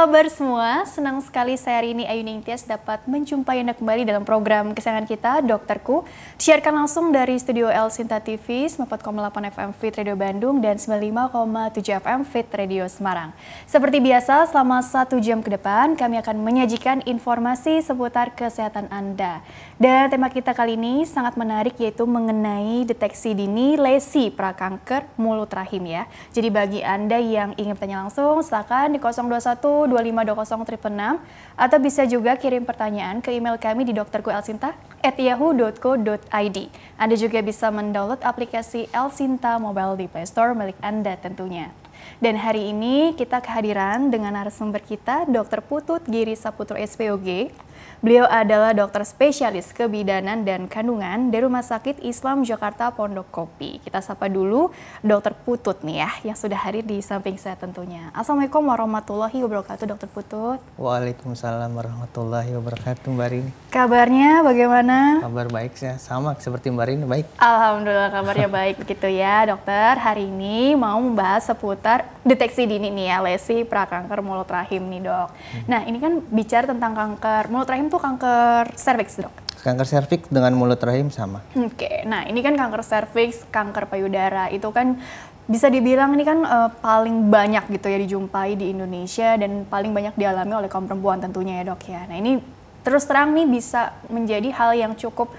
kabar semua? Senang sekali saya hari ini Ayu Ningtyas dapat menjumpai Anda kembali dalam program kesayangan kita, Dokterku. Disiarkan langsung dari studio El Sinta TV, 94,8 FM Fit Radio Bandung dan 95,7 FM Fit Radio Semarang. Seperti biasa, selama 1 jam ke depan kami akan menyajikan informasi seputar kesehatan Anda. Dan tema kita kali ini sangat menarik, yaitu mengenai deteksi dini lesi prakanker mulut rahim ya. Jadi bagi Anda yang ingin bertanya langsung, silakan di 021 2520 atau bisa juga kirim pertanyaan ke email kami di dokterku.elsinta@yahoo.co.id. Anda juga bisa mendownload aplikasi El Sinta Mobile di Play Store milik Anda tentunya. Dan hari ini kita kehadiran dengan narasumber kita, Dr. Putut Giri Saputro SPOG. Beliau adalah dokter spesialis kebidanan dan kandungan dari Rumah Sakit Islam Jakarta Pondok Kopi. Kita sapa dulu Dr. Putut nih ya, yang sudah hadir di samping saya tentunya. Assalamualaikum warahmatullahi wabarakatuh, Dr. Putut. Waalaikumsalam warahmatullahi wabarakatuh, Mbak Rini. Kabarnya bagaimana? Kabar baik, saya sama seperti Mbak Rini, baik. Alhamdulillah kabarnya baik begitu ya, dokter. Hari ini mau membahas seputar deteksi dini nih ya, lesi prakanker mulut rahim nih, dok. Nah, ini kan bicara tentang kanker mulut rahim tuh kanker serviks, dok. Kanker serviks dengan mulut rahim sama. Oke, nah ini kan kanker serviks, kanker payudara, itu kan bisa dibilang ini kan paling banyak gitu ya dijumpai di Indonesia dan paling banyak dialami oleh kaum perempuan tentunya ya, dok ya. Nah, ini terus terang nih bisa menjadi hal yang cukup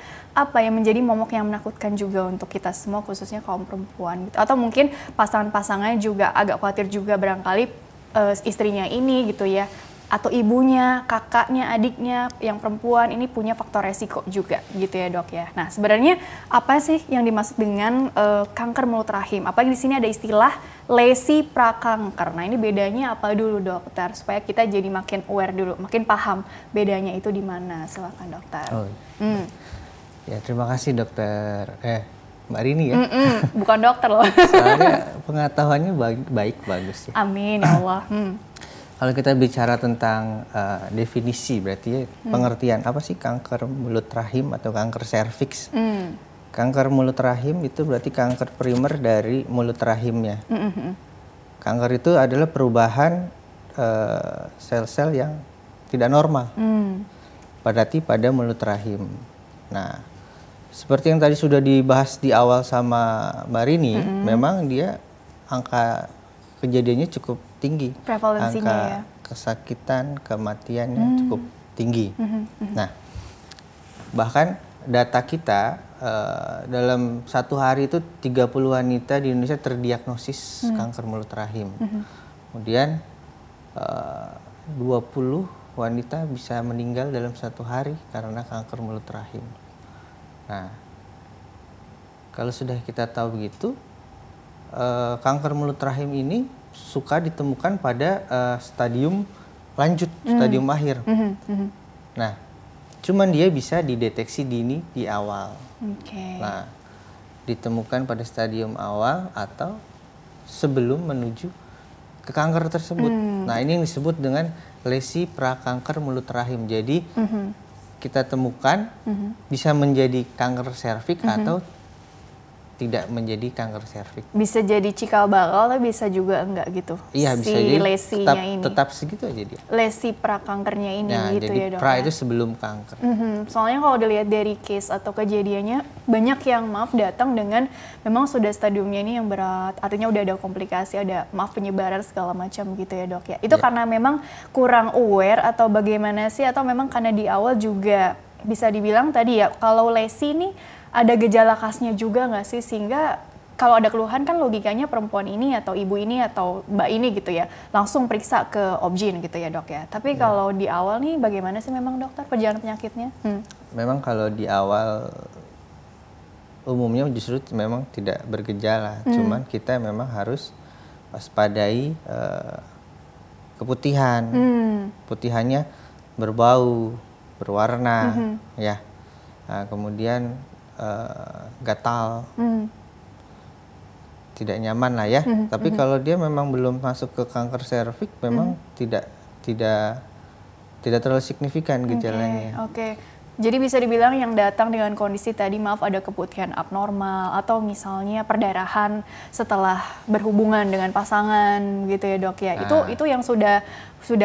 menjadi momok yang menakutkan juga untuk kita semua, khususnya kaum perempuan gitu. Atau mungkin pasangan-pasangannya juga agak khawatir juga barangkali istrinya ini gitu ya, atau ibunya, kakaknya, adiknya yang perempuan ini punya faktor resiko juga gitu ya, dok ya. Nah, sebenarnya apa sih yang dimaksud dengan kanker mulut rahim? Apalagi di sini ada istilah lesi prakanker. Nah, ini bedanya apa dulu, dokter? Supaya kita jadi makin aware dulu, makin paham bedanya itu di mana. Silakan, dokter. Oh. Ya, terima kasih dokter. Mbak Rini ya. Bukan dokter loh. Soalnya pengetahuannya baik bagus ya. Amin ya Allah. Kalau kita bicara tentang definisi, berarti ya, pengertian apa sih kanker mulut rahim atau kanker serviks? Kanker mulut rahim itu berarti kanker primer dari mulut rahimnya. Kanker itu adalah perubahan sel-sel yang tidak normal berarti pada mulut rahim. Nah, seperti yang tadi sudah dibahas di awal sama Mbak Rini, memang dia angka kejadiannya cukup tinggi. Prevalensinya angka ya. Kesakitan, kematiannya cukup tinggi. Nah, bahkan data kita dalam 1 hari itu 30 wanita di Indonesia terdiagnosis kanker mulut rahim. Kemudian 20 wanita bisa meninggal dalam 1 hari karena kanker mulut rahim. Nah, kalau sudah kita tahu begitu, kanker mulut rahim ini suka ditemukan pada stadium lanjut, stadium akhir. Nah, cuman dia bisa dideteksi dini di awal. Nah, ditemukan pada stadium awal atau sebelum menuju ke kanker tersebut. Nah, ini yang disebut dengan lesi prakanker mulut rahim. Jadi kita temukan bisa menjadi kanker serviks atau tidak menjadi kanker serviks. Bisa jadi cikal bakal, tapi bisa juga enggak gitu. Iya, bisa jadi lesinya tetap segitu aja dia. Lesi prakankernya ini Nah, gitu jadi ya, dok. pra itu sebelum kanker. Soalnya kalau dilihat dari case atau kejadiannya, banyak yang datang dengan memang sudah stadiumnya ini yang berat, artinya udah ada komplikasi, ada penyebaran segala macam gitu ya, dok ya. Itu karena memang kurang aware atau bagaimana sih, atau memang karena di awal juga bisa dibilang tadi ya, kalau lesi ini ada gejala khasnya juga nggak sih, sehingga kalau ada keluhan kan logikanya perempuan ini atau ibu ini atau mbak ini gitu ya langsung periksa ke obgyn gitu ya, dok ya. Tapi kalau di awal nih bagaimana sih memang, dokter, perjalanan penyakitnya? Memang kalau di awal umumnya justru memang tidak bergejala, cuman kita memang harus waspadai keputihan. Putihannya berbau, berwarna, ya. Nah, kemudian gatal, tidak nyaman lah ya. Tapi kalau dia memang belum masuk ke kanker serviks, memang tidak terlalu signifikan gejalanya. Jadi bisa dibilang yang datang dengan kondisi tadi maaf ada keputihan abnormal atau misalnya perdarahan setelah berhubungan dengan pasangan gitu ya dok ya. Itu yang sudah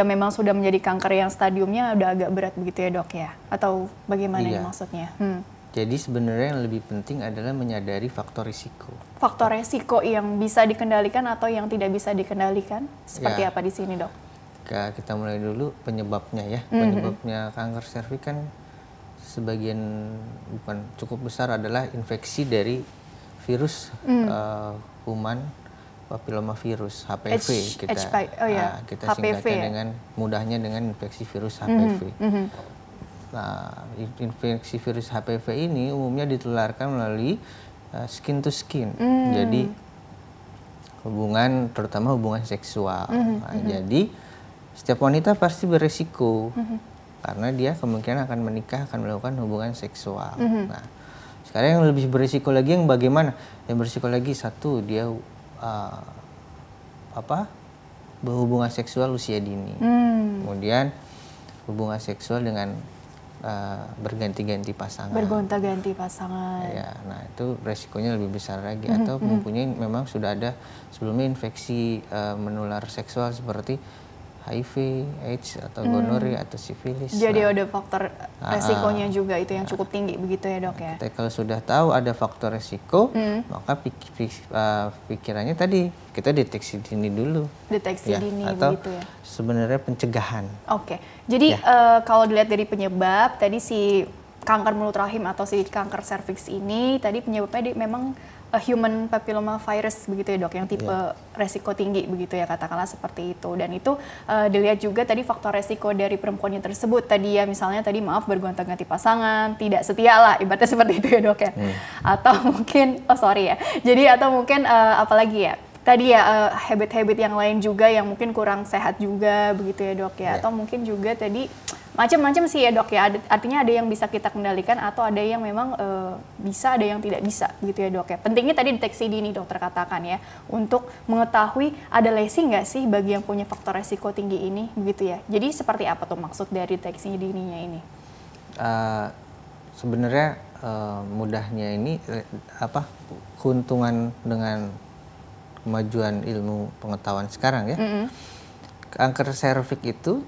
memang sudah menjadi kanker yang stadiumnya udah agak berat begitu ya dok ya. Atau bagaimana ini maksudnya? Jadi sebenarnya yang lebih penting adalah menyadari faktor risiko. Faktor risiko yang bisa dikendalikan atau yang tidak bisa dikendalikan seperti apa di sini dok? Kita mulai dulu penyebabnya ya. Penyebabnya kanker serviks kan sebagian bukan cukup besar adalah infeksi dari virus human papillomavirus HPV kita singkatkan dengan mudahnya dengan infeksi virus HPV. Nah, infeksi virus HPV ini umumnya ditularkan melalui skin to skin. Jadi terutama hubungan seksual. Jadi setiap wanita pasti beresiko. Karena dia kemungkinan akan menikah, akan melakukan hubungan seksual. Nah, sekarang yang lebih berisiko lagi yang bagaimana? Yang berisiko lagi satu, dia berhubungan seksual usia dini. Kemudian hubungan seksual dengan berganti-ganti pasangan. Bergonta-ganti pasangan. Ya, nah itu resikonya lebih besar lagi. Atau mempunyai memang sudah ada sebelumnya infeksi menular seksual seperti HIV, AIDS, atau gonorrhea, atau sifilis. Jadi ada faktor resikonya juga itu yang cukup tinggi begitu ya dok ya? Kalau sudah tahu ada faktor resiko, maka pikirannya tadi kita deteksi dini dulu. Deteksi dini atau begitu ya? Sebenarnya pencegahan. Oke, jadi kalau dilihat dari penyebab, tadi si kanker mulut rahim atau si kanker serviks ini, tadi penyebabnya memang human papillomavirus begitu ya dok, yang tipe resiko tinggi begitu ya katakanlah seperti itu. Dan itu dilihat juga tadi faktor resiko dari perempuannya tersebut tadi ya, misalnya tadi maaf bergonta-ganti pasangan, tidak setia lah ibaratnya seperti itu ya dok ya. Atau mungkin jadi atau mungkin apalagi ya tadi ya habit-habit yang lain juga yang mungkin kurang sehat juga begitu ya dok ya. Atau mungkin juga tadi macam-macam sih ya dok ya, artinya ada yang bisa kita kendalikan atau ada yang memang bisa, ada yang tidak bisa gitu ya dok ya. Pentingnya tadi deteksi dini dokter katakan ya, untuk mengetahui ada lesi nggak sih bagi yang punya faktor resiko tinggi ini begitu ya. Jadi seperti apa tuh maksud dari deteksi dininya ini? Sebenarnya mudahnya ini keuntungan dengan kemajuan ilmu pengetahuan sekarang ya. Kanker serviks itu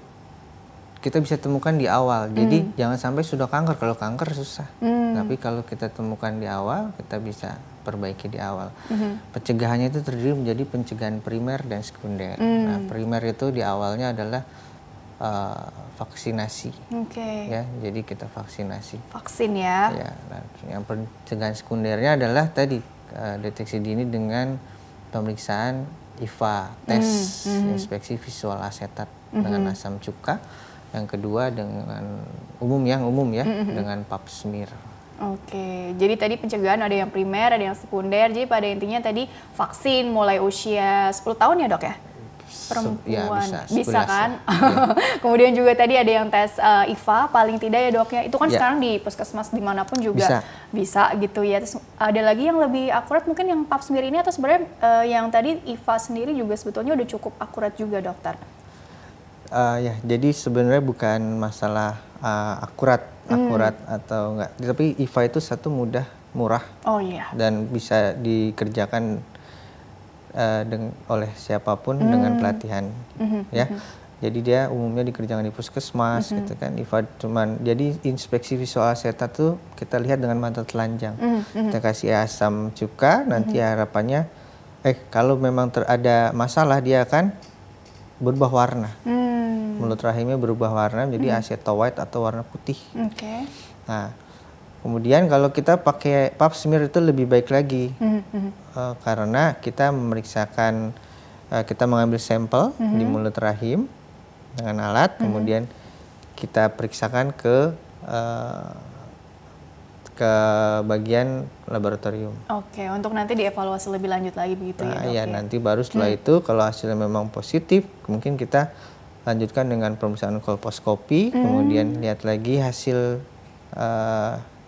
kita bisa temukan di awal. Jadi jangan sampai sudah kanker. Kalau kanker susah. Tapi kalau kita temukan di awal, kita bisa perbaiki di awal. Pencegahannya itu terdiri menjadi pencegahan primer dan sekunder. Nah, primer itu di awalnya adalah vaksinasi. Ya, jadi kita vaksinasi. Vaksin ya. Ya, nah, yang pencegahan sekundernya adalah tadi deteksi dini dengan pemeriksaan IVA, tes inspeksi visual asetat dengan asam cuka. Yang kedua dengan umum ya, dengan pap smear. Oke, jadi tadi pencegahan ada yang primer, ada yang sekunder. Jadi pada intinya tadi vaksin mulai usia 10 tahun ya dok ya? Perempuan bisa kan? Kemudian juga tadi ada yang tes IVA paling tidak ya dok ya. Itu kan sekarang di puskesmas dimanapun juga bisa gitu ya. Terus ada lagi yang lebih akurat mungkin yang pap smear ini, atau sebenarnya yang tadi IVA sendiri juga sebetulnya udah cukup akurat juga dokter? Ya, jadi sebenarnya bukan masalah akurat atau enggak, tapi IVA itu satu murah, dan bisa dikerjakan oleh siapapun dengan pelatihan, ya. Jadi dia umumnya dikerjakan di puskesmas, gitu kan. IVA jadi inspeksi visual asetat tuh kita lihat dengan mata telanjang, kita kasih asam cuka, nanti harapannya, kalau memang ada masalah dia akan berubah warna. Mulut rahimnya berubah warna menjadi aceto white atau warna putih. Nah, kemudian kalau kita pakai pap smear itu lebih baik lagi, karena kita memeriksakan, kita mengambil sampel di mulut rahim dengan alat, kemudian kita periksakan ke bagian laboratorium. Oke, untuk nanti dievaluasi lebih lanjut lagi begitu ya dok? Iya, nanti baru setelah itu kalau hasilnya memang positif, mungkin kita lanjutkan dengan pemeriksaan kolposkopi, kemudian lihat lagi hasil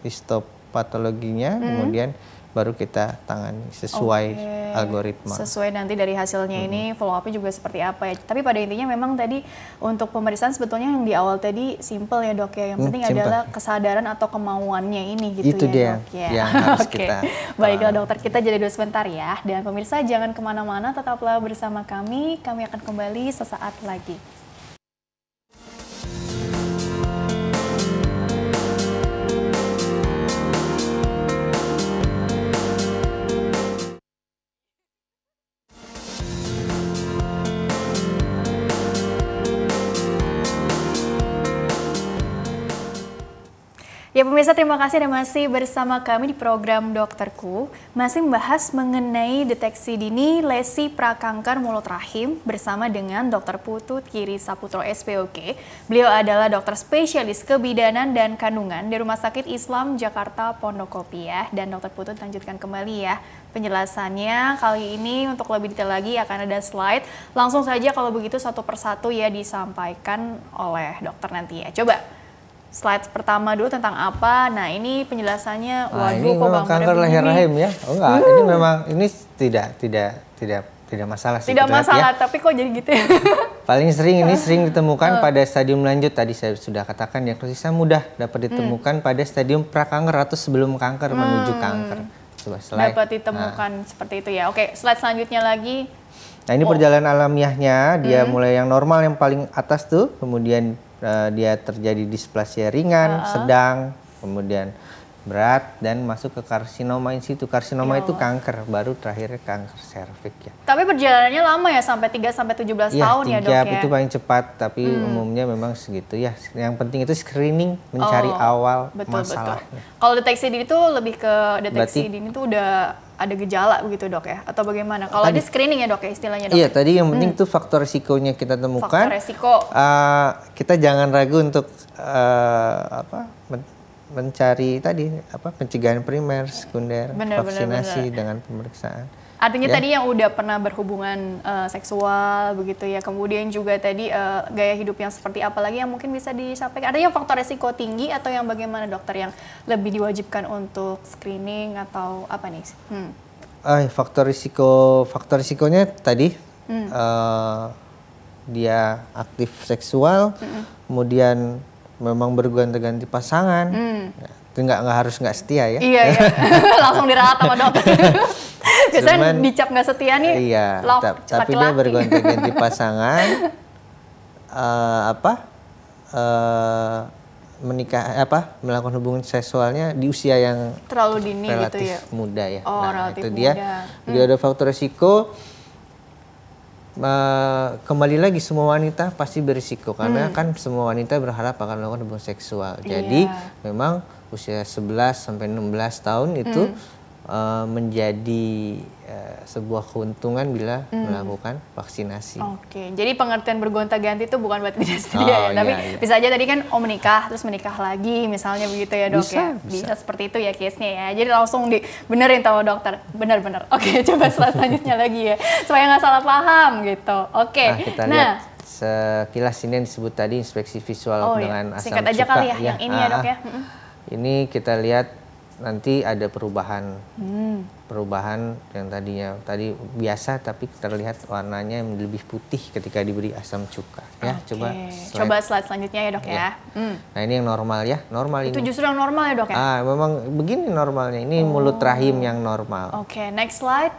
histopatologinya, kemudian baru kita tangani sesuai algoritma. Sesuai nanti dari hasilnya ini follow up-nya juga seperti apa ya. Tapi pada intinya memang tadi untuk pemeriksaan sebetulnya yang di awal tadi simple ya dok ya. Yang penting adalah kesadaran atau kemauannya ini gitu itu ya dia dok ya. yang harus kita. Baiklah dokter, kita jeda dulu sebentar ya. Dan pemirsa jangan kemana-mana, tetaplah bersama kami. Kami akan kembali sesaat lagi. Ya pemirsa, terima kasih Anda masih bersama kami di program Dokterku. Masih membahas mengenai deteksi dini lesi prakanker mulut rahim bersama dengan Dr. Putut Giri Saputro SPOK. Beliau adalah dokter spesialis kebidanan dan kandungan di Rumah Sakit Islam Jakarta Pondokopi ya. Dan Dr. Putut lanjutkan kembali ya penjelasannya. Kali ini untuk lebih detail lagi akan ada slide. Langsung saja kalau begitu satu persatu ya disampaikan oleh dokter nanti ya. Coba. Slide pertama dulu tentang apa? Nah ini penjelasannya. Waduh, ini memang kanker leher rahim ya? Oh enggak, ini memang ini tidak masalah sih. Tidak masalah, ya. Tapi kok jadi gitu ya? Paling sering ini sering ditemukan pada stadium lanjut. Tadi saya sudah katakan diagnosisnya mudah dapat ditemukan pada stadium prakanker atau sebelum kanker menuju kanker. Coba slide. Dapat ditemukan seperti itu ya. Oke, slide selanjutnya lagi. Nah ini perjalanan alamiahnya, dia mulai yang normal yang paling atas tuh, kemudian dia terjadi displasia ringan, sedang, kemudian berat, dan masuk ke karsinoma in situ. Karsinoma itu kanker, baru terakhir kanker serviks ya. Tapi perjalanannya lama ya, sampai 3-17 tahun ya dok ya? Iya, itu paling cepat, tapi umumnya memang segitu ya. Yang penting itu screening, mencari awal masalah. Kalau deteksi dini itu lebih ke deteksi dini itu udah ada gejala begitu dok ya? Atau bagaimana? Kalau ada screening ya dok ya istilahnya dok? Iya, tadi yang penting itu faktor resikonya kita temukan. Faktor resiko. Kita jangan ragu untuk mencari tadi pencegahan primer, sekunder, vaksinasi dengan pemeriksaan. Artinya tadi yang udah pernah berhubungan seksual begitu ya, kemudian juga tadi gaya hidup yang seperti apa lagi yang mungkin bisa disampaikan? Ada yang faktor resiko tinggi atau yang bagaimana dokter yang lebih diwajibkan untuk screening atau apa nih? Faktor risikonya tadi dia aktif seksual, kemudian memang berganti-ganti pasangan, nggak harus nggak setia ya. Iya, langsung diralat sama dokter. Biasanya dicap nggak setia nih. Iya, tapi dia berganti-ganti pasangan, melakukan hubungan seksualnya di usia yang terlalu dini relatif gitu ya. Muda ya. Relatif itu dia. Dia ada faktor risiko. Kembali lagi semua wanita pasti berisiko karena kan semua wanita berharap akan melakukan hubungan seksual. Jadi memang usia 11 sampai 16 tahun itu menjadi sebuah keuntungan bila melakukan vaksinasi. Oke, jadi pengertian bergonta-ganti itu bukan berarti tidak setia ya, tapi bisa aja tadi kan menikah terus menikah lagi misalnya begitu ya dok ya. Bisa seperti itu ya case-nya ya. Jadi langsung dibenerin sama dokter, benar-benar. Oke, coba selanjutnya lagi ya, supaya nggak salah paham gitu. Oke, kita lihat sekilas ini yang disebut tadi inspeksi visual dengan asam singkat aja cuka. Kali ya, yang ini ya dok ya. Ini kita lihat nanti ada perubahan yang tadi biasa tapi terlihat warnanya lebih putih ketika diberi asam cuka ya. Coba slide selanjutnya ya dok ya. Nah ini yang normal ya, itu justru yang normal ya dok ya. Memang begini normalnya, ini mulut rahim yang normal. Oke, next slide.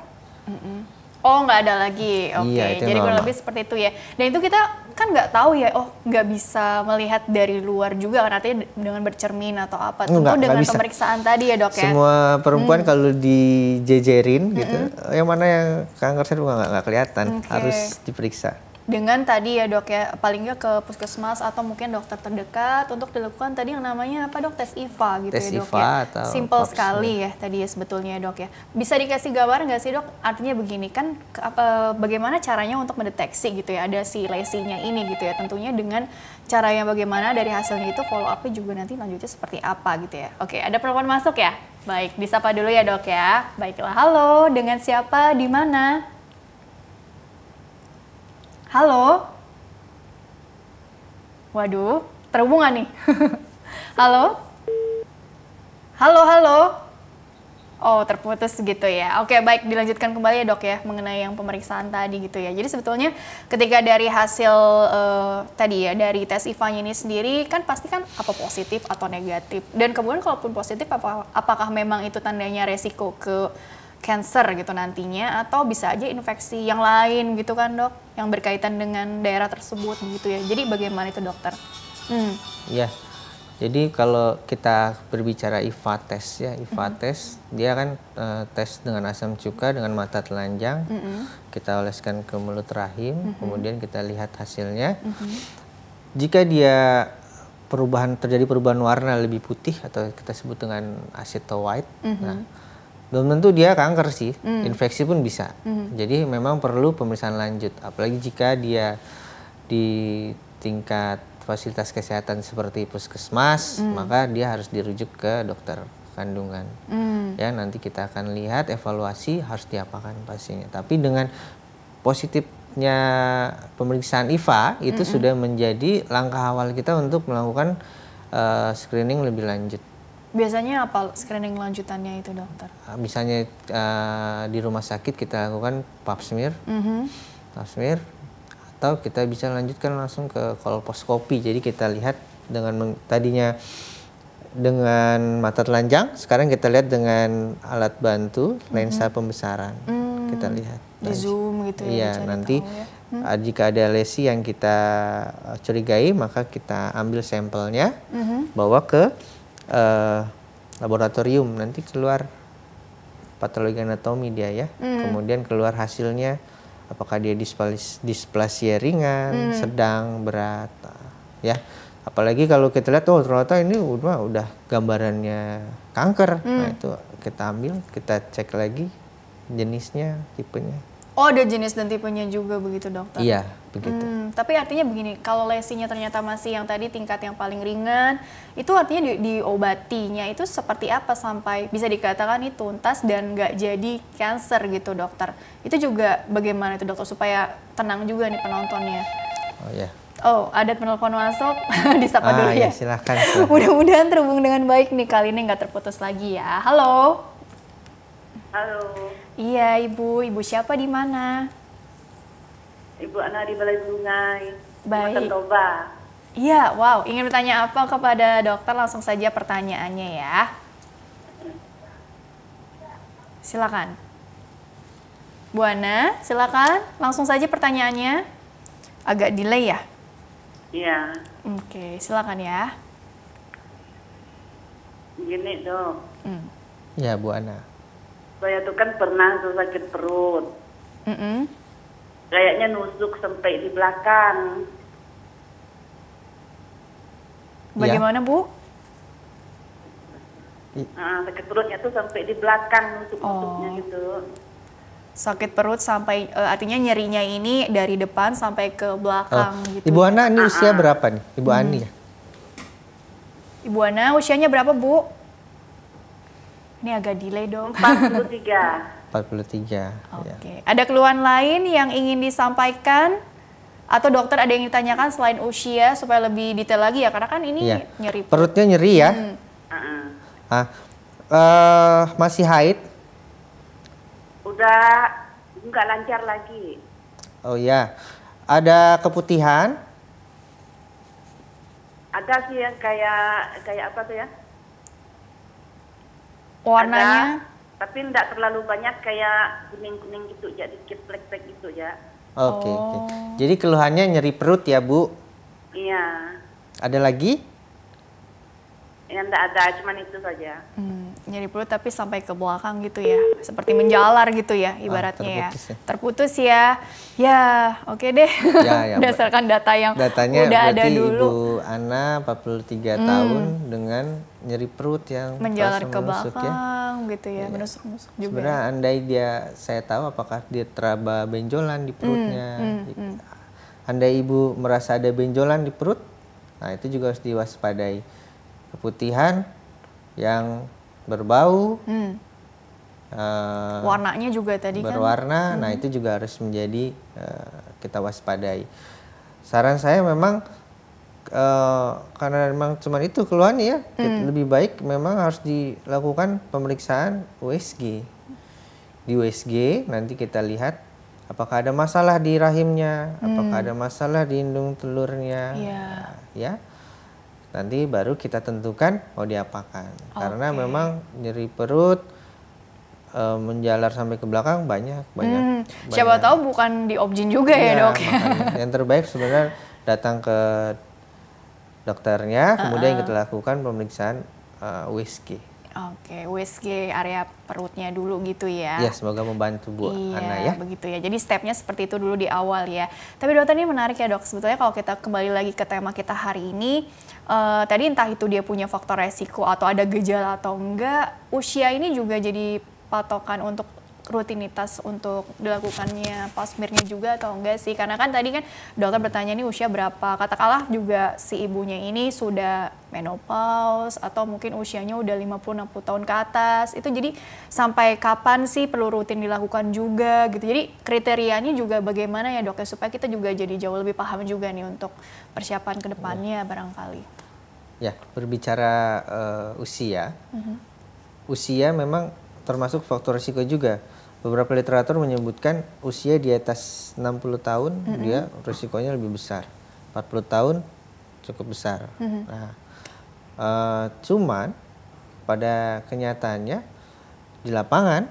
Oh nggak ada lagi, jadi kurang lebih seperti itu ya. Dan itu kita kan nggak tahu ya, nggak bisa melihat dari luar juga kan, artinya dengan bercermin atau apa, tentu dengan pemeriksaan tadi ya dok ya. Semua perempuan kalau dijejerin gitu, yang mana yang kanker cervix nggak kelihatan, harus diperiksa. Dengan tadi ya dok ya, paling nggak ke puskesmas atau mungkin dokter terdekat untuk dilakukan tadi yang namanya apa dok, tes IVA gitu ya dok ya. Simple sekali ya tadi ya sebetulnya ya dok ya. Bisa dikasih gambar nggak sih dok? Artinya begini kan, bagaimana caranya untuk mendeteksi gitu ya, ada si lesinya ini gitu ya. Tentunya dengan cara yang bagaimana dari hasilnya itu follow up-nya juga nanti lanjutnya seperti apa gitu ya. Oke, ada penelpon masuk ya? Baik, disapa dulu ya dok ya. Baiklah, halo, dengan siapa, di mana? Halo? Waduh, terhubung nggak nih? Halo? Halo? Oh, terputus gitu ya. Oke, baik, dilanjutkan kembali ya dok ya mengenai yang pemeriksaan tadi gitu ya. Jadi sebetulnya ketika dari hasil tadi ya dari tes IVA-nya ini sendiri kan pasti kan apa positif atau negatif. Dan kemudian kalaupun positif apakah memang itu tandanya resiko ke cancer gitu nantinya atau bisa aja infeksi yang lain gitu kan dok yang berkaitan dengan daerah tersebut gitu ya. Jadi bagaimana itu dokter? Ya. Jadi kalau kita berbicara IVA test ya, IVA test dia kan tes dengan asam cuka dengan mata telanjang, kita oleskan ke mulut rahim, kemudian kita lihat hasilnya. Jika dia terjadi perubahan warna lebih putih atau kita sebut dengan aceto white, nah belum tentu dia kanker sih, infeksi pun bisa. Jadi memang perlu pemeriksaan lanjut, apalagi jika dia di tingkat fasilitas kesehatan seperti puskesmas, maka dia harus dirujuk ke dokter kandungan. Ya, nanti kita akan lihat evaluasi harus diapakan pasiennya. Tapi dengan positifnya pemeriksaan IVA itu sudah menjadi langkah awal kita untuk melakukan screening lebih lanjut. Biasanya apa screening lanjutannya itu dokter? Misalnya di rumah sakit kita lakukan pap smear, atau kita bisa lanjutkan langsung ke kolposkopi. Jadi kita lihat dengan tadinya dengan mata telanjang, sekarang kita lihat dengan alat bantu lensa pembesaran. Kita lihat di zoom gitu ya. Iya, nanti jika ada lesi yang kita curigai, maka kita ambil sampelnya, bawa ke laboratorium, nanti keluar patologi anatomi dia ya. Kemudian keluar hasilnya apakah dia displasia ringan, sedang, berat, ya. Apalagi kalau kita lihat, oh ternyata ini udah gambarannya kanker. Nah itu kita ambil, kita cek lagi jenisnya, tipenya. Oh, ada jenis dan tipenya juga begitu dokter? Iya, begitu. Tapi artinya begini, kalau lesinya ternyata masih yang tadi tingkat yang paling ringan, itu artinya diobatinya itu seperti apa sampai bisa dikatakan itu tuntas dan nggak jadi cancer gitu dokter? Itu juga bagaimana itu dokter supaya tenang juga nih penontonnya? Oh ya. Oh, ada penelpon masuk, disapa dulu ya. Silahkan. Mudah-mudahan terhubung dengan baik nih, kali ini nggak terputus lagi ya. Halo. Halo. Iya, Ibu siapa di mana? Ibu Ana di Balai Bungai. Baik. Toba. Iya, wow. Ingin bertanya apa kepada dokter? Langsung saja pertanyaannya ya. Silakan. Bu Ana, silakan. Langsung saja pertanyaannya. Agak delay ya? Iya. Oke, silakan ya. Gini dok. Ya Bu Ana. Saya tuh kan pernah tuh sakit perut. Kayaknya nusuk sampai di belakang. Bagaimana Bu? Sakit perutnya tuh sampai di belakang nusuk-nusuknya gitu. Sakit perut sampai artinya nyerinya ini dari depan sampai ke belakang gitu. Ibu Ana ini usia berapa nih? Ibu Ani ya? Ibu Ana usianya berapa Bu? Ini agak delay dong. 43. 43. Oke. Ada keluhan lain yang ingin disampaikan? Atau dokter ada yang ditanyakan selain usia supaya lebih detail lagi ya? Karena kan ini nyeri perut. Perutnya nyeri ya? Masih haid? Udah nggak lancar lagi. Oh ya. Ada keputihan? Ada sih yang kayak apa tuh ya? Warnanya? Ada, tapi enggak terlalu banyak, kayak kuning-kuning gitu, jadi dikit plek-plek gitu ya. Oke. Jadi keluhannya nyeri perut ya Bu? Iya. Ada lagi? Ya enggak ada, cuman itu saja. Nyeri perut tapi sampai ke belakang gitu ya, seperti menjalar gitu ya ibaratnya terputus ya. Ya, oke deh. Berdasarkan data yang datanya udah ada Ibu dulu. Ana 43 tahun dengan nyeri perut yang menjalar ke belakang ya. gitu ya, menusuk-nusuk juga. Sebenarnya andai saya tahu apakah dia teraba benjolan di perutnya. Andai Ibu merasa ada benjolan di perut, nah itu juga harus diwaspadai. Keputihan yang berbau, warnanya juga tadi berwarna, nah itu juga harus menjadi kita waspadai. Saran saya memang karena memang cuma itu keluhannya ya, lebih baik memang harus dilakukan pemeriksaan USG. Di USG nanti kita lihat apakah ada masalah di rahimnya, apakah ada masalah di indung telurnya, ya. Nanti baru kita tentukan mau diapakan. Karena memang nyeri perut menjalar sampai ke belakang banyak. Siapa tahu bukan di objin juga ya dok. Makanya, yang terbaik sebenarnya datang ke dokternya, kemudian kita lakukan pemeriksaan USG. Oke, USG area perutnya dulu gitu ya. Ya, semoga membantu Bu Ana ya. Begitu ya. Jadi stepnya seperti itu dulu di awal ya. Tapi dokter, ini menarik ya dok. Sebetulnya kalau kita kembali lagi ke tema kita hari ini, tadi entah itu dia punya faktor resiko atau ada gejala atau enggak, usia ini juga jadi patokan untuk rutinitas untuk dilakukannya pap smear-nya juga atau enggak sih? Karena kan tadi kan dokter bertanya nih usia berapa, katakanlah juga si ibunya ini sudah menopause atau mungkin usianya udah 50-60 tahun ke atas, itu jadi sampai kapan sih perlu rutin dilakukan juga gitu. Jadi kriterianya juga bagaimana ya dok ya, supaya kita juga jadi jauh lebih paham juga nih untuk persiapan ke depannya barangkali. Ya, berbicara usia, usia memang termasuk faktor risiko juga. Beberapa literatur menyebutkan usia di atas 60 tahun dia risikonya lebih besar. 40 tahun cukup besar. Nah, cuman pada kenyataannya di lapangan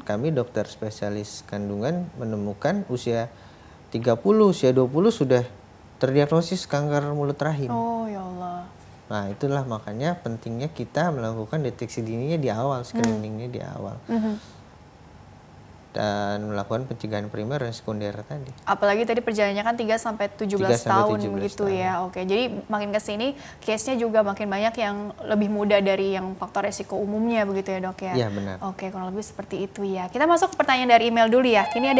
kami dokter spesialis kandungan menemukan usia 30, usia 20 sudah terdiagnosis kanker mulut rahim. Oh ya Allah. Nah, itulah makanya pentingnya kita melakukan deteksi dininya di awal, screeningnya di awal. Dan melakukan pencegahan primer dan sekunder tadi. Apalagi tadi perjalanannya kan 3-17 tahun gitu ya. Oke, jadi makin ke sini case-nya juga makin banyak yang lebih muda dari yang faktor resiko umumnya begitu ya dok ya? Iya benar. Oke, kurang lebih seperti itu ya. Kita masuk ke pertanyaan dari email dulu ya. Ini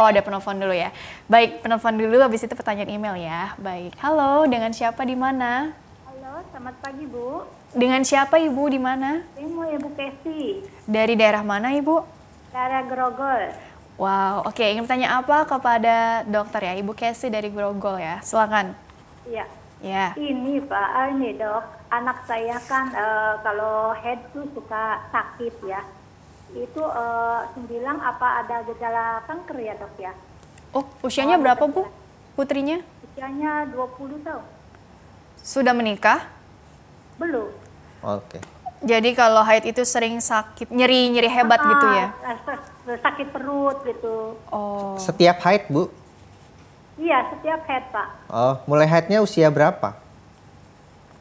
ada penelpon dulu ya. Baik, penelpon dulu, habis itu pertanyaan email ya. Baik, halo, dengan siapa di mana? Halo, selamat pagi Bu. Dengan siapa ibu di mana? Saya mau Ibu Kesi. Dari daerah mana ibu? Daerah Grogol. Wow, oke, ingin bertanya apa kepada dokter ya? Ibu Kesi dari Grogol ya, silakan. Iya. Ya. Ini Pak, ini dok, anak saya kan kalau head tuh suka sakit ya. Itu bilang apa ada gejala kanker ya dok ya? Oh, usianya berapa Bu? Putrinya? Usianya 20 tahun. Sudah menikah? Belum. Oke. Jadi kalau haid itu sering sakit, nyeri hebat gitu ya? Sakit perut gitu. Oh. Setiap haid Bu? Iya, setiap head Pak. Oh, mulai haidnya usia berapa?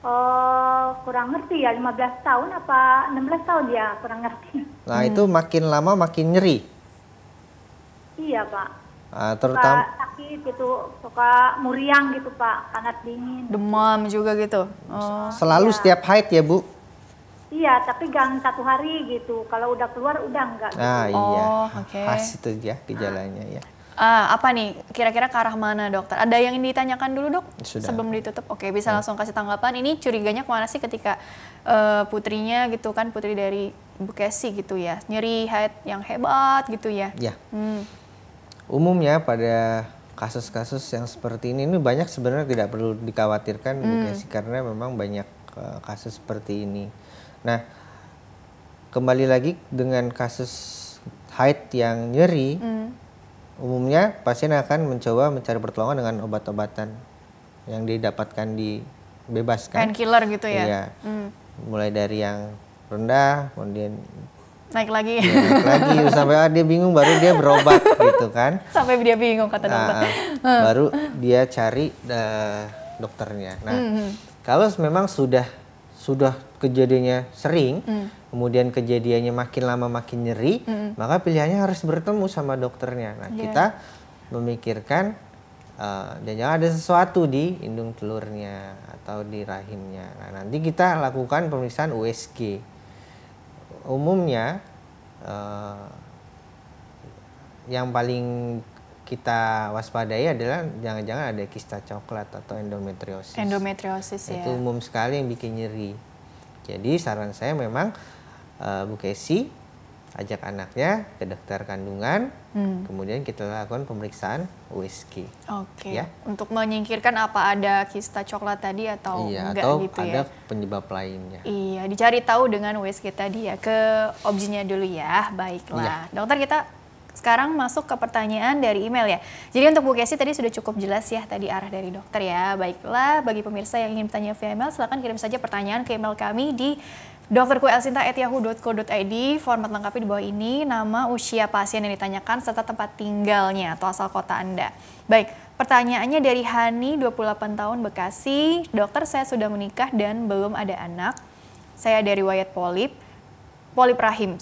Oh, kurang ngerti ya, 15 tahun apa 16 tahun ya, kurang ngerti. Nah, itu makin lama makin nyeri. Iya Pak. Terutama Suka sakit gitu, suka muriang gitu Pak, panas dingin. Demam juga gitu? Oh. selalu setiap haid ya Bu? Iya, tapi gang 1 hari gitu. Kalau udah keluar udah enggak gitu. Nah, iya. Oke. Khas itu ya gejalanya ya. Apa nih, kira-kira ke arah mana dokter? Ada yang ditanyakan dulu dok? Sudah. Sebelum ditutup? Oke, bisa langsung kasih tanggapan. Ini curiganya kemana sih ketika putrinya gitu kan, putri dari Ibu Kesi gitu ya, nyeri haid yang hebat gitu ya? Ya. Umumnya pada kasus-kasus yang seperti ini banyak sebenarnya tidak perlu dikhawatirkan Bu Kesi, karena memang banyak kasus seperti ini. Nah, kembali lagi dengan kasus haid yang nyeri, umumnya pasien akan mencoba mencari pertolongan dengan obat-obatan yang didapatkan di bebas kan? Painkiller gitu ya? Iya. Mulai dari yang rendah, kemudian Naik lagi. naik lagi sampai dia bingung baru dia berobat gitu kan? Sampai dia bingung kata dokter. Baru dia cari dokternya. Nah, kalau memang sudah kejadiannya sering, kemudian kejadiannya makin lama makin nyeri, maka pilihannya harus bertemu sama dokternya. Nah, kita memikirkan jangan-jangan ada sesuatu di indung telurnya atau di rahimnya. Nah, nanti kita lakukan pemeriksaan USG. Umumnya yang paling kita waspadai adalah jangan-jangan ada kista coklat atau endometriosis. Endometriosis ya. Itu umum sekali yang bikin nyeri. Jadi saran saya memang Bu Kesi ajak anaknya ke dokter kandungan, kemudian kita lakukan pemeriksaan USG. Oke. Ya. Untuk menyingkirkan apa ada kista coklat tadi atau Iya, enggak atau gitu ada ya. penyebab lainnya. Iya, dicari tahu dengan USG tadi ya. Ke objinnya dulu ya. Baiklah. Dokter, kita sekarang masuk ke pertanyaan dari email ya. Jadi untuk Bu Kesi tadi sudah cukup jelas ya tadi arah dari dokter ya. Baiklah, bagi pemirsa yang ingin bertanya via email, silakan kirim saja pertanyaan ke email kami di drkuelsinta@yahoo.co.id. Format lengkapnya di bawah ini, nama, usia pasien yang ditanyakan, serta tempat tinggalnya atau asal kota Anda. Baik, pertanyaannya dari Hani, 28 tahun, Bekasi. Dokter, saya sudah menikah dan belum ada anak. Saya ada riwayat polip rahim,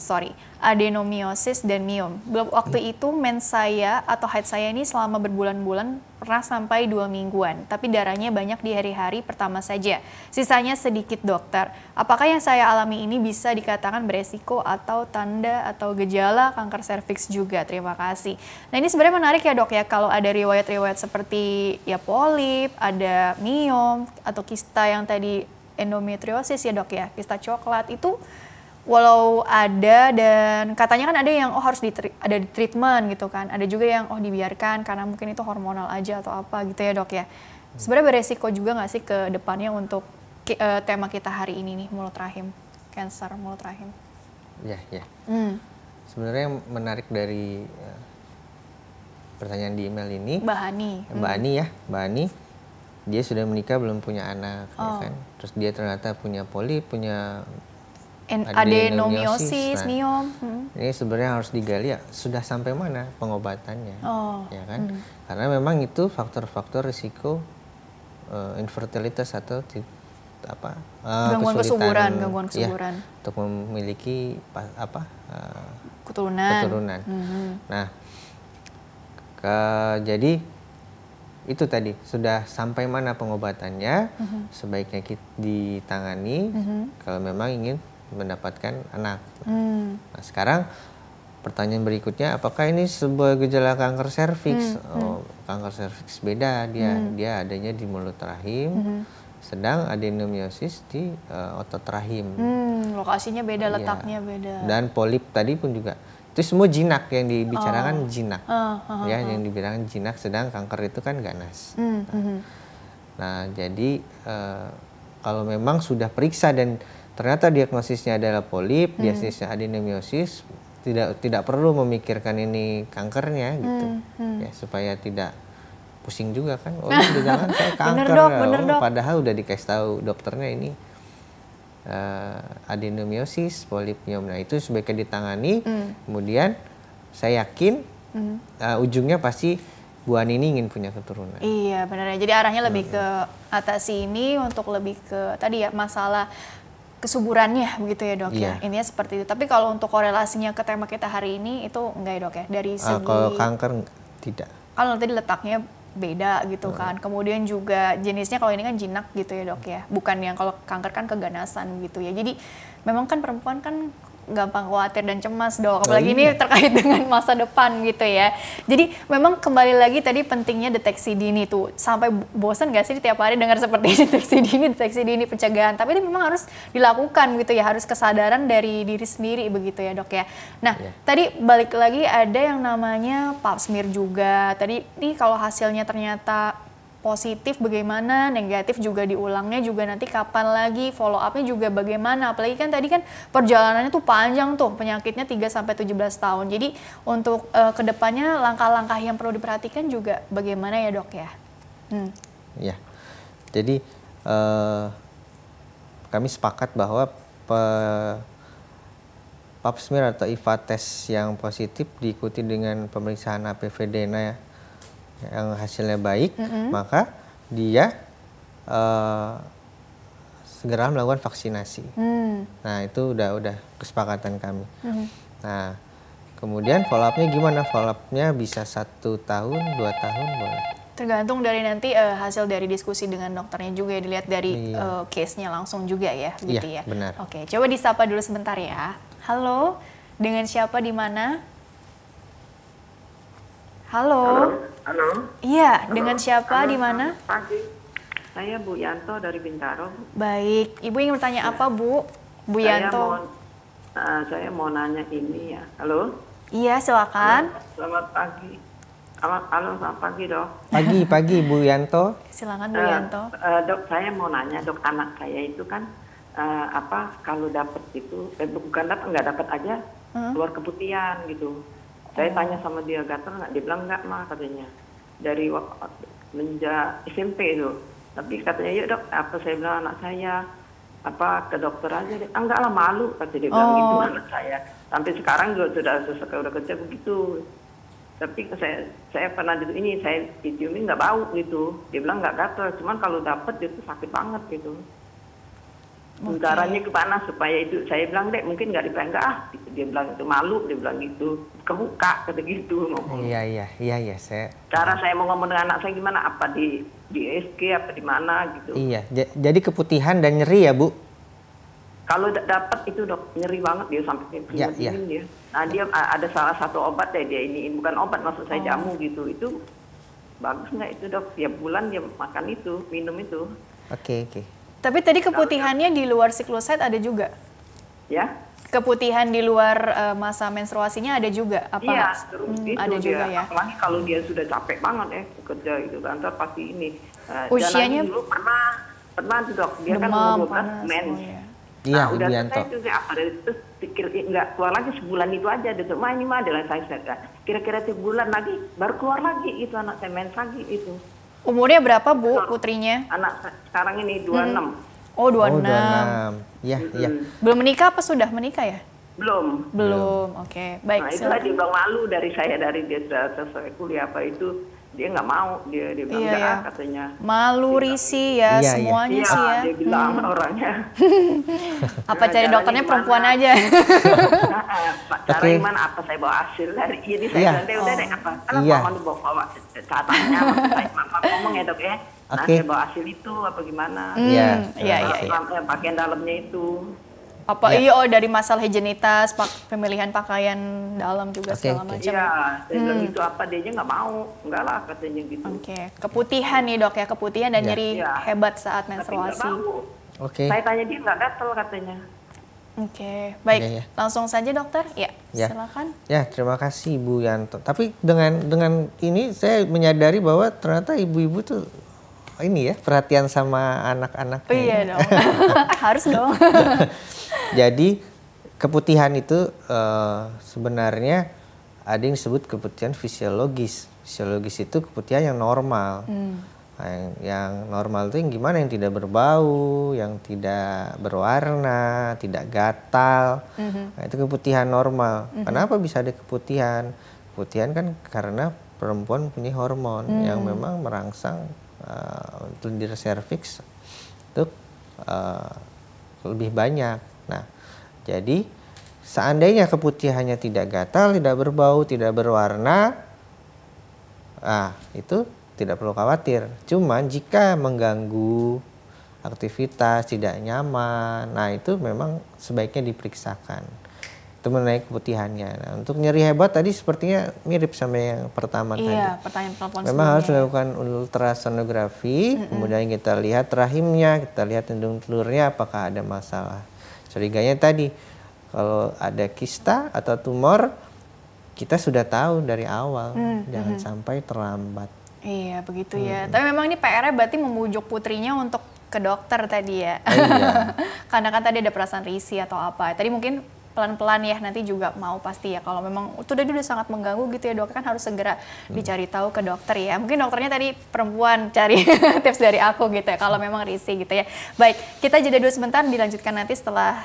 adenomiosis dan miom. Belum waktu itu mens saya atau haid saya ini selama berbulan-bulan pernah sampai 2 mingguan, tapi darahnya banyak di hari-hari pertama saja. Sisanya sedikit, dokter. Apakah yang saya alami ini bisa dikatakan beresiko atau tanda atau gejala kanker serviks juga? Terima kasih. Nah, ini sebenarnya menarik ya, Dok ya, kalau ada riwayat-riwayat seperti ya polip, ada miom atau kista yang tadi endometriosis ya, Dok ya, kista coklat itu walau ada dan katanya kan ada yang harus ada di treatment gitu kan, ada juga yang dibiarkan karena mungkin itu hormonal aja atau apa gitu ya, Dok ya. Sebenarnya beresiko juga nggak sih ke depannya untuk tema kita hari ini nih, mulut rahim, kanker mulut rahim? Ya. Sebenarnya yang menarik dari pertanyaan di email ini, Mbak Ani, dia sudah menikah belum punya anak, ya kan? Terus dia ternyata punya polip, punya adenomiosis, miom. Ini sebenarnya harus digali ya, sudah sampai mana pengobatannya, ya kan? Karena memang itu faktor-faktor risiko infertilitas atau gangguan kesuburan, ya, untuk memiliki keturunan. Nah, jadi itu tadi sudah sampai mana pengobatannya, sebaiknya ditangani kalau memang ingin mendapatkan anak. Nah, sekarang pertanyaan berikutnya, apakah ini sebuah gejala kanker serviks? Kanker serviks beda, dia adanya di mulut rahim, sedang adenomiosis di otot rahim. Lokasinya beda, letaknya beda. Dan polip tadi pun juga. Itu semua jinak yang dibicarakan jinak. Yang dibicarakan jinak, sedang kanker itu kan ganas. Nah, jadi kalau memang sudah periksa dan ternyata diagnosisnya adalah polip, diagnosisnya adenomiosis, tidak perlu memikirkan ini kankernya gitu. Ya, supaya tidak pusing juga kan. Jangan saya kanker. Bener, dok. Padahal udah dikasih tahu dokternya ini adenomiosis, polip, miom. Nah, itu sebaiknya ditangani. Kemudian saya yakin ujungnya pasti Bu Ani ini ingin punya keturunan. Iya, benar ya. Jadi arahnya lebih ke atasi ini untuk lebih ke tadi ya masalah kesuburannya begitu ya, Dok ya. Intinya seperti itu. Tapi kalau untuk korelasinya ke tema kita hari ini itu enggak ya, Dok ya? Dari segi kalau kanker tidak. Kalau tadi letaknya beda gitu kan. Kemudian juga jenisnya kalau ini kan jinak gitu ya, Dok ya. Bukan yang kalau kanker kan keganasan gitu ya. Jadi memang kan perempuan kan gampang khawatir dan cemas, Dok. Apalagi ini terkait dengan masa depan gitu ya. Jadi memang kembali lagi tadi pentingnya deteksi dini tuh. Sampai bosan gak sih tiap hari dengar seperti ini, deteksi dini pencegahan. Tapi ini memang harus dilakukan gitu ya. Harus kesadaran dari diri sendiri begitu ya, Dok ya. Nah, tadi balik lagi ada yang namanya pap smear juga. Tadi nih kalau hasilnya ternyata positif bagaimana, negatif juga diulangnya juga nanti kapan lagi, follow up-nya juga bagaimana. Apalagi kan tadi kan perjalanannya tuh panjang tuh, penyakitnya 3-17 tahun. Jadi untuk kedepannya langkah-langkah yang perlu diperhatikan juga bagaimana ya, Dok ya? Ya, jadi kami sepakat bahwa pap smear atau IVA test yang positif diikuti dengan pemeriksaan HPV DNA ya, yang hasilnya baik, maka dia segera melakukan vaksinasi. Nah, itu udah kesepakatan kami. Nah, kemudian follow up-nya gimana? Follow up-nya bisa 1 tahun, 2 tahun boleh. Tergantung dari nanti hasil dari diskusi dengan dokternya juga ya, dilihat dari case-nya langsung juga ya, gitu ya. Benar. Oke, coba disapa dulu sebentar ya. Halo, dengan siapa di mana? Halo. Halo. Iya, dengan siapa di mana? Pagi. Saya Bu Yanto dari Bintaro. Baik, Ibu ingin bertanya apa, Bu? Bu Yanto. Saya mau nanya ini ya. Halo? Iya, silakan. Selamat pagi. Halo, selamat pagi, Dok. Pagi Bu Yanto. Silakan Bu Yanto. Dok, saya mau nanya, Dok, anak saya itu kan kalau dapat itu bukan dapat, nggak dapat aja keluar keputihan gitu. Saya tanya sama dia, gatal nggak? Dia bilang nggak, mah, katanya. Dari menjak SMP itu. Tapi katanya, yuk Dok, apa saya bilang anak saya ke dokter aja deh. Enggak lah, malu, kata dia bilang gitu anak saya. Sampai sekarang juga udah kerja begitu. Tapi saya pernah ini saya diciumin nggak bau gitu. Dia bilang nggak gatal, cuman kalau dapat itu sakit banget gitu. Caranya kemana supaya itu? Saya bilang, Dek, mungkin nggak dipegang. Dia bilang itu malu, dia bilang gitu. Kebuka, kata gitu ngomong. Iya saya. Cara saya mau ngomong dengan anak saya gimana? Apa di SG apa di mana gitu? Iya, jadi keputihan dan nyeri ya Bu? Kalau dapat itu, Dok, nyeri banget dia sampai dingin dia. Nah, dia ada salah satu obat deh dia ini, bukan obat maksud saya jamu gitu. Itu bagus nggak itu, Dok? Tiap bulan dia makan itu, minum itu. Oke. Tapi tadi keputihannya di luar siklus haid ada juga? Ya? Keputihan di luar masa menstruasinya ada juga? Apa? Iya, terus itu ada dia. juga ya? Apalagi kalau dia sudah capek banget kerja gitu kan, ntar pasti ini. Usianya? Dan dulu pernah tuh, Dok, dia kan Demam, umur 12 panas, mens. iya. Iya, Udah Bu Yanto. selesai juga terus pikir nggak keluar lagi sebulan itu aja, dia tuh, ini mah adalah saya kira-kira 3 bulan lagi baru keluar lagi itu anak saya mens lagi itu. Umurnya berapa Bu putrinya? Anak sekarang ini 26. Oh, 26. Oh, 26. Iya. Belum menikah apa sudah menikah ya? Belum. Oke. Baik, Nah, itu silakan. dia bilang malu dari dia sudah selesai kuliah apa itu, dia nggak mau, dia bilang Iya, enggak ya. katanya. Malu, risih ya, Iya. semuanya Iya, sih ya. dia bilang orangnya. Apa cari Caranya dokternya gimana? perempuan aja? Cara Oke. gimana? Apa saya bawa hasil dari ini saya Iya. bilang, udah deh apa? Kalau Iya. mama bawa catanya, mama ngomong ya, Dok ya. Nah, Oke. saya bawa hasil itu apa gimana? Iya. Iya. Pakaian dalamnya itu. Apa Ya. dari masalah higienitas, pemilihan pakaian dalam juga Oke, segala oke. macam. Iya, saya bilang gitu apa dia nggak mau, enggak lah katanya gitu. Oke, keputihan nih Dok ya, keputihan dan Ya. nyeri Iya. hebat saat Tapi nggak menstruasi. mau. Oke. Saya tanya dia nggak gatel katanya. Oke, baik. Oke, ya. Langsung saja dokter. Ya, Ya. silakan. Ya, terima kasih Bu Yanto. Tapi dengan ini saya menyadari bahwa ternyata ibu-ibu tuh ini ya perhatian sama anak-anaknya. Iya dong. Harus dong. Jadi keputihan itu sebenarnya ada yang disebut keputihan fisiologis. Fisiologis itu keputihan yang normal. Nah, yang normal itu yang gimana? Yang tidak berbau, yang tidak berwarna, tidak gatal. Nah, itu keputihan normal. Kenapa bisa ada keputihan? Keputihan kan karena perempuan punya hormon yang memang merangsang lendir serviks untuk lebih banyak. Nah, jadi seandainya keputihannya tidak gatal, tidak berbau, tidak berwarna, itu tidak perlu khawatir. Cuman jika mengganggu aktivitas, tidak nyaman, nah itu memang sebaiknya diperiksakan. Itu mengenai keputihannya. Nah, untuk nyeri hebat tadi sepertinya mirip sama yang pertama tadi. Iya, pertanyaan telepon Memang harus sebelumnya. dilakukan ultrasonografi, kemudian kita lihat rahimnya, kita lihat indung telurnya apakah ada masalah. Curiganya tadi, kalau ada kista atau tumor, kita sudah tahu dari awal, jangan sampai terlambat. Iya, begitu ya. Tapi memang ini PR-nya berarti memujuk putrinya untuk ke dokter tadi ya. Iya. Karena kan tadi ada perasaan risih atau apa. Tadi mungkin pelan-pelan ya nanti juga mau pasti ya. Kalau memang itu udah sangat mengganggu gitu ya dok, kan harus segera dicari tahu ke dokter ya. Mungkin dokternya tadi perempuan, cari tips dari aku gitu ya. Kalau memang risih gitu ya. Baik, kita jeda dulu sebentar, dilanjutkan nanti setelah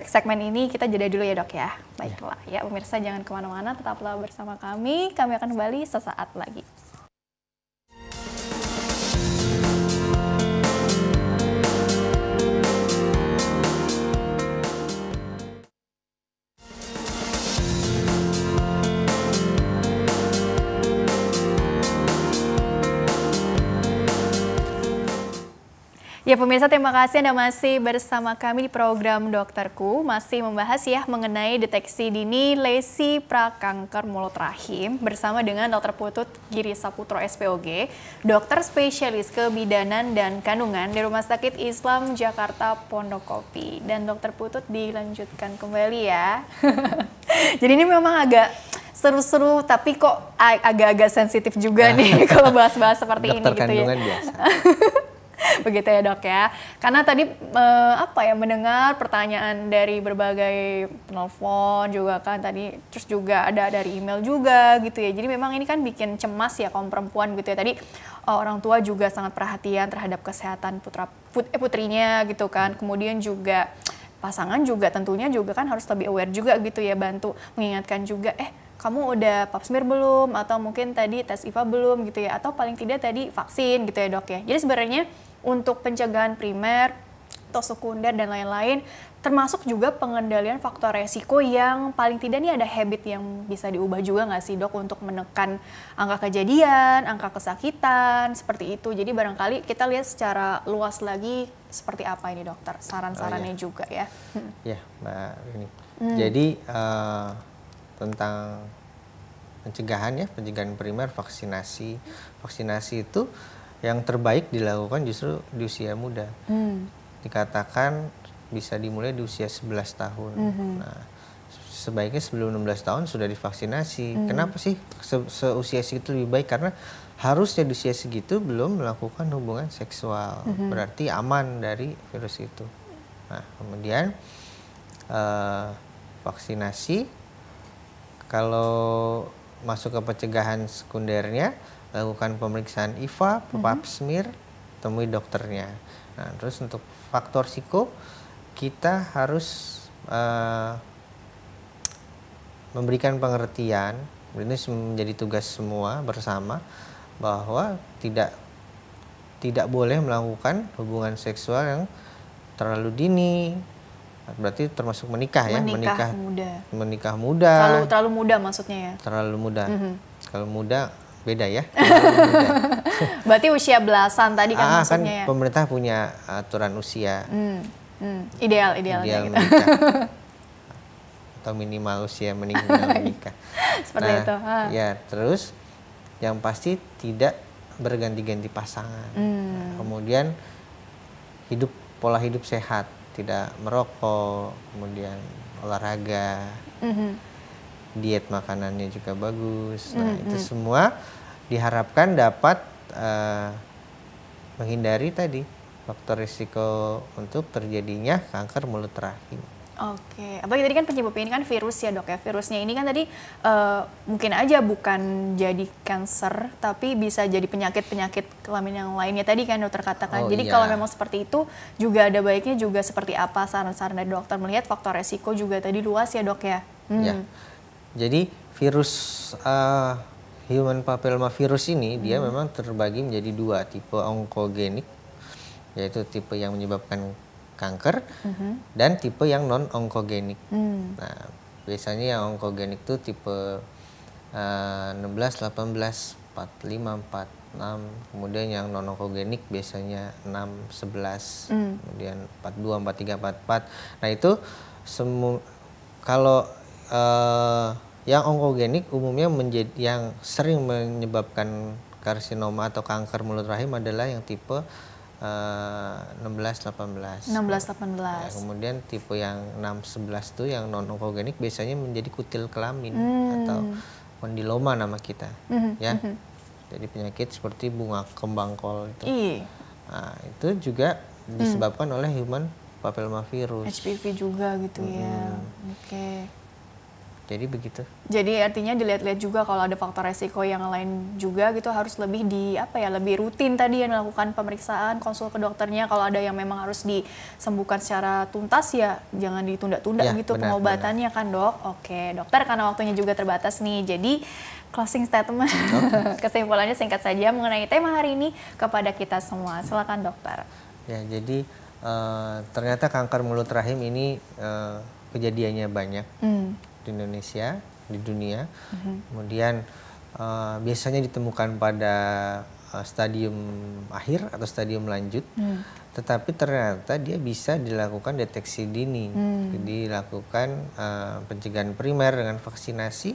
segmen ini. Kita jeda dulu ya dok ya. Baiklah ya pemirsa, jangan kemana-mana, tetaplah bersama kami. Kami akan kembali sesaat lagi. Ya pemirsa, terima kasih Anda masih bersama kami di program Dokterku, masih membahas ya mengenai deteksi dini lesi prakanker mulut rahim bersama dengan Dr. Putut Giri Saputro SPOG, dokter spesialis kebidanan dan kandungan di Rumah Sakit Islam Jakarta Pondokopi. Dan Dr. Putut dilanjutkan kembali ya. Jadi ini memang agak seru-seru tapi kok agak-agak sensitif juga nih kalau bahas-bahas seperti ini Dokter gitu ya. kandungan biasa. Begitu ya dok ya, karena tadi mendengar pertanyaan dari berbagai penelpon juga kan tadi, terus juga ada dari email juga gitu ya, jadi memang ini kan bikin cemas ya kaum perempuan gitu ya. Tadi orang tua juga sangat perhatian terhadap kesehatan putrinya gitu kan, kemudian juga pasangan juga tentunya juga kan harus lebih aware juga gitu ya, bantu mengingatkan juga kamu udah pap smear belum, atau mungkin tadi tes IVA belum gitu ya, atau paling tidak tadi vaksin gitu ya dok ya. Jadi sebenarnya untuk pencegahan primer atau sekunder dan lain-lain, termasuk juga pengendalian faktor resiko yang paling tidak nih ada habit yang bisa diubah juga nggak sih dok untuk menekan angka kejadian, angka kesakitan, seperti itu. Jadi barangkali kita lihat secara luas lagi seperti apa ini dokter, saran-sarannya juga ya. Ya Mbak Rini. Jadi tentang pencegahan ya, pencegahan primer, vaksinasi. Vaksinasi itu yang terbaik dilakukan justru di usia muda. Dikatakan bisa dimulai di usia 11 tahun. Nah, sebaiknya sebelum 16 tahun sudah divaksinasi. Kenapa sih seusia segitu lebih baik? Karena harusnya di usia segitu belum melakukan hubungan seksual. Berarti aman dari virus itu. Nah, kemudian vaksinasi, kalau masuk ke pencegahan sekundernya, lakukan pemeriksaan IVA, pap smear, temui dokternya. Nah, terus untuk faktor risiko, kita harus memberikan pengertian, ini menjadi tugas semua bersama, bahwa tidak boleh melakukan hubungan seksual yang terlalu dini. Berarti termasuk menikah ya, menikah muda. Terlalu muda maksudnya ya? Terlalu muda. Kalau muda beda ya. Berarti usia belasan tadi kan maksudnya kan ya? Pemerintah punya aturan usia. Ideal Ideal gitu. menikah. Atau minimal usia menikah. Seperti itu. Ya, terus yang pasti tidak berganti-ganti pasangan. Nah, kemudian pola hidup sehat, tidak merokok, kemudian olahraga, diet makanannya juga bagus. Nah, itu semua diharapkan dapat menghindari tadi faktor risiko untuk terjadinya kanker mulut rahim. Oke, apalagi tadi kan penyebabnya ini kan virus ya dok ya. Virusnya ini kan tadi mungkin aja bukan jadi kanker, tapi bisa jadi penyakit-penyakit kelamin yang lainnya tadi kan dokter katakan. Jadi kalau memang seperti itu juga ada baiknya juga seperti apa saran-saran dari dokter melihat faktor resiko juga tadi luas ya dok ya. Ya, jadi virus human papilloma virus ini dia memang terbagi menjadi dua tipe, onkogenik, yaitu tipe yang menyebabkan kanker, dan tipe yang non onkogenik. Nah, biasanya yang onkogenik itu tipe 16, 18, 45, 46, kemudian yang non onkogenik biasanya 6, 11, kemudian 42, 43, 44. Nah, itu kalau yang onkogenik umumnya yang sering menyebabkan karsinoma atau kanker mulut rahim adalah yang tipe 16, 18. Ya, kemudian tipe yang 6, 11 itu yang non onkogenik biasanya menjadi kutil kelamin atau kondiloma nama kita, ya. Jadi penyakit seperti bunga kembang kol itu. Nah, itu juga disebabkan oleh human papilloma virus. HPV juga gitu ya. Oke. Jadi begitu. Jadi artinya dilihat-lihat juga kalau ada faktor resiko yang lain juga gitu, harus lebih lebih rutin tadi yang melakukan pemeriksaan, konsul ke dokternya. Kalau ada yang memang harus disembuhkan secara tuntas ya jangan ditunda-tunda gitu pengobatannya kan dok. Oke dokter, karena waktunya juga terbatas nih, jadi closing statement kesimpulannya singkat saja mengenai tema hari ini kepada kita semua. Silakan dokter. Ya, jadi ternyata kanker mulut rahim ini kejadiannya banyak di Indonesia, di dunia. Kemudian biasanya ditemukan pada stadium akhir atau stadium lanjut, tetapi ternyata dia bisa dilakukan deteksi dini, dilakukan pencegahan primer dengan vaksinasi,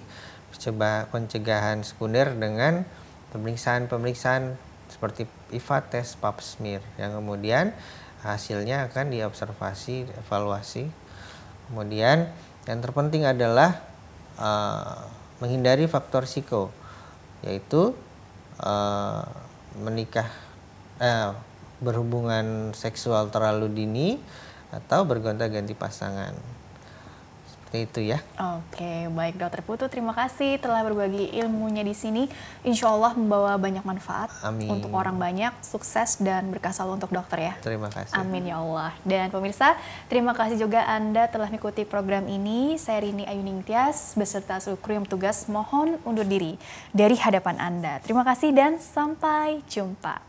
pencegahan sekunder dengan pemeriksaan seperti IVA tes, pap smear, yang kemudian hasilnya akan diobservasi, evaluasi. Kemudian yang terpenting adalah menghindari faktor risiko, yaitu berhubungan seksual terlalu dini atau bergonta-ganti pasangan. Seperti itu ya. Oke, baik Dokter Putu, terima kasih telah berbagi ilmunya di sini. Insya Allah membawa banyak manfaat. Amin. Untuk orang banyak, sukses dan berkah selalu untuk dokter ya. Terima kasih. Amin ya Allah. Dan pemirsa, terima kasih juga Anda telah mengikuti program ini. Saya Rini Ayuning Tias beserta seluruh kru yang bertugas mohon undur diri dari hadapan Anda. Terima kasih dan sampai jumpa.